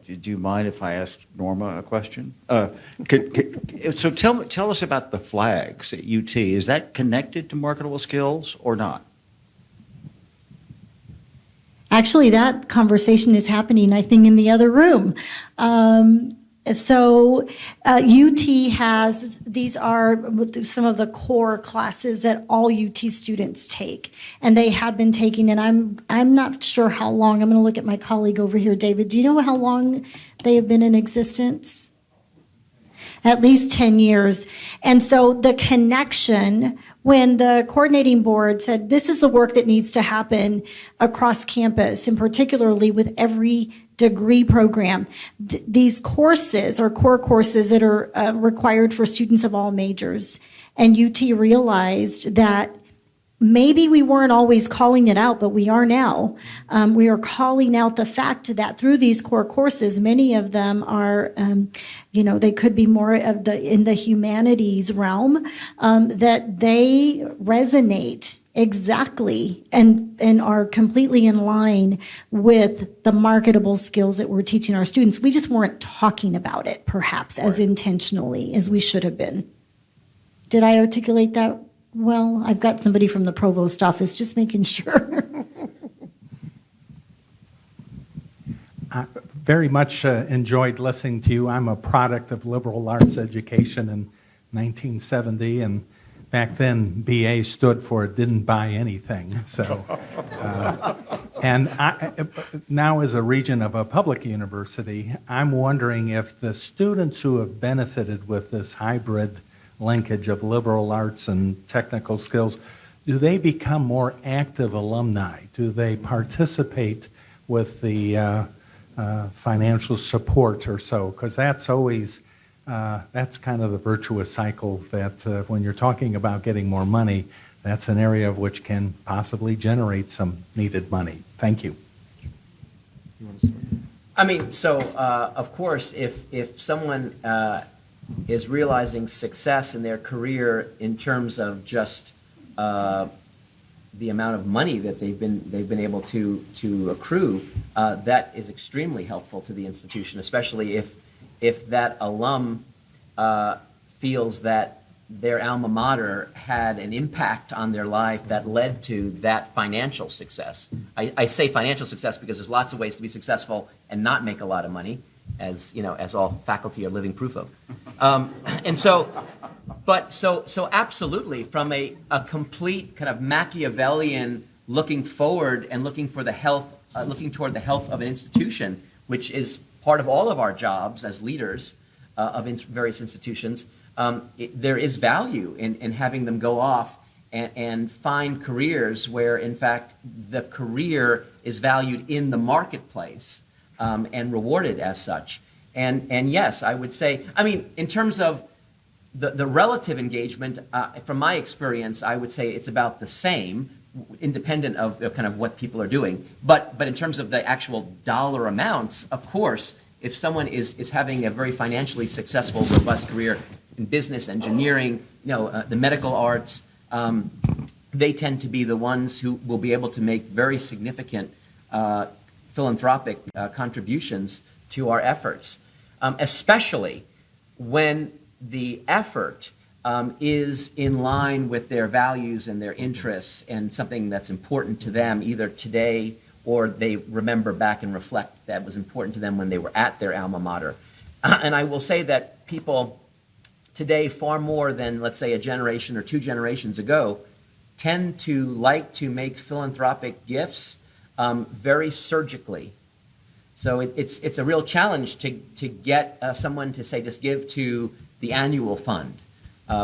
Do you mind if I ask Norma a question? So tell us about the flags at UT. Is that connected to marketable skills or not?
Actually, that conversation is happening, I think, in the other room. So UT has, these are some of the core classes that all UT students take, and they have been taking, and I'm not sure how long. I'm going to look at my colleague over here, David. Do you know how long they have been in existence? At least 10 years. And so the connection, when the coordinating board said, this is the work that needs to happen across campus, and particularly with every degree program, these courses are core courses that are required for students of all majors. And UT realized that maybe we weren't always calling it out, but we are now. We are calling out the fact that through these core courses, many of them are, they could be more of in the humanities realm, that they resonate exactly and are completely in line with the marketable skills that we're teaching our students. We just weren't talking about it, perhaps, as intentionally as we should have been. Did I articulate that well? I've got somebody from the provost office, just making sure.
I very much enjoyed listening to you. I'm a product of liberal arts education in 1970, and back then, BA stood for didn't buy anything. So, and now as a regent of a public university, I'm wondering if the students who have benefited with this hybrid linkage of liberal arts and technical skills, do they become more active alumni? Do they participate with the financial support or so? Because that's always that's kind of the virtuous cycle that when you're talking about getting more money, that's an area of which can possibly generate some needed money. Thank you.
I mean, so of course, if someone is realizing success in their career in terms of just the amount of money that they've been able to accrue, that is extremely helpful to the institution, especially if that alum feels that their alma mater had an impact on their life that led to that financial success. I say financial success because there's lots of ways to be successful and not make a lot of money, as all faculty are living proof of. And so absolutely, from a complete kind of Machiavellian looking forward and looking toward the health of an institution, which is part of all of our jobs as leaders of various institutions, there is value in having them go off and find careers where, in fact, the career is valued in the marketplace and rewarded as such. And yes, I would say, I mean, in terms of the relative engagement, from my experience, I would say it's about the same, independent of kind of what people are doing. But in terms of the actual dollar amounts, of course, if someone is having a very financially successful, robust career in business, engineering, the medical arts, they tend to be the ones who will be able to make very significant philanthropic contributions to our efforts, especially when the effort is in line with their values and their interests and something that's important to them either today or they remember back and reflect that was important to them when they were at their alma mater. And I will say that people today, far more than, let's say, a generation or 2 generations ago, tend to like to make philanthropic gifts very surgically. So it's a real challenge to get someone to say, just give to the annual fund,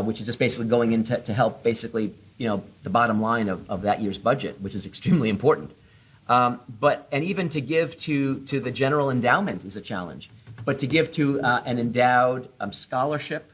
which is just basically going in to help basically, the bottom line of that year's budget, which is extremely important. And even to give to the general endowment is a challenge. But to give to an endowed scholarship,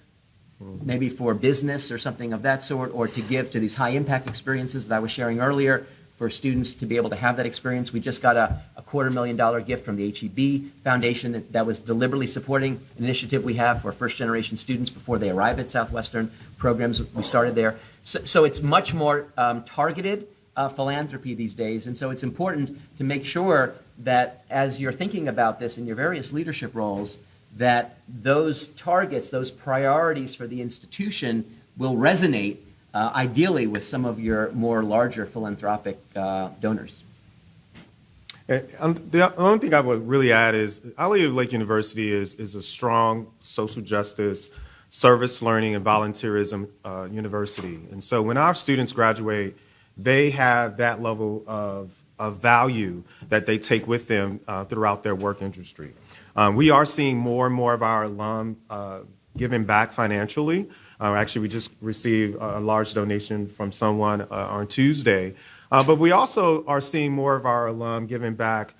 maybe for business or something of that sort, or to give to these high impact experiences that I was sharing earlier for students to be able to have that experience. We just got a $250,000 gift from the HEB Foundation that was deliberately supporting an initiative we have for first generation students before they arrive at Southwestern, programs we started there. So it's much more targeted philanthropy these days. And so it's important to make sure that as you're thinking about this in your various leadership roles, that those targets, those priorities for the institution will resonate ideally with some of your more larger philanthropic donors.
The only thing I would really add is Olive Lake University is a strong social justice, service learning, and volunteerism university. And so when our students graduate, they have that level of value that they take with them throughout their work industry. We are seeing more and more of our alum giving back financially. Actually, we just received a large donation from someone on Tuesday. But we also are seeing more of our alum giving back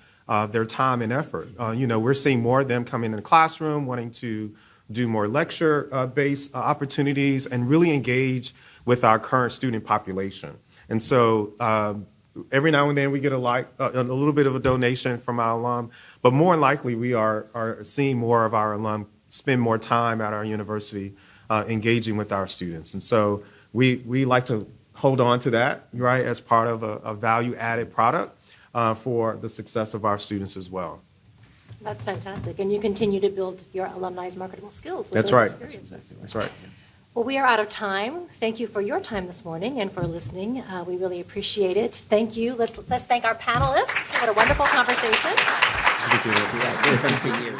their time and effort. We're seeing more of them coming in the classroom, wanting to do more lecture-based opportunities and really engage with our current student population. And so every now and then we get a little bit of a donation from our alum, but more than likely we are seeing more of our alum spend more time at our university engaging with our students. And so we like to hold on to that, right, as part of a value-added product for the success of our students as well.
That's fantastic. And you continue to build your alumni's marketable skills with
That's
those
right.
experiences.
That's right.
Well, we are out of time. Thank you for your time this morning and for listening. We really appreciate it. Thank you. Let's thank our panelists. What a wonderful conversation.
Really fun to see you.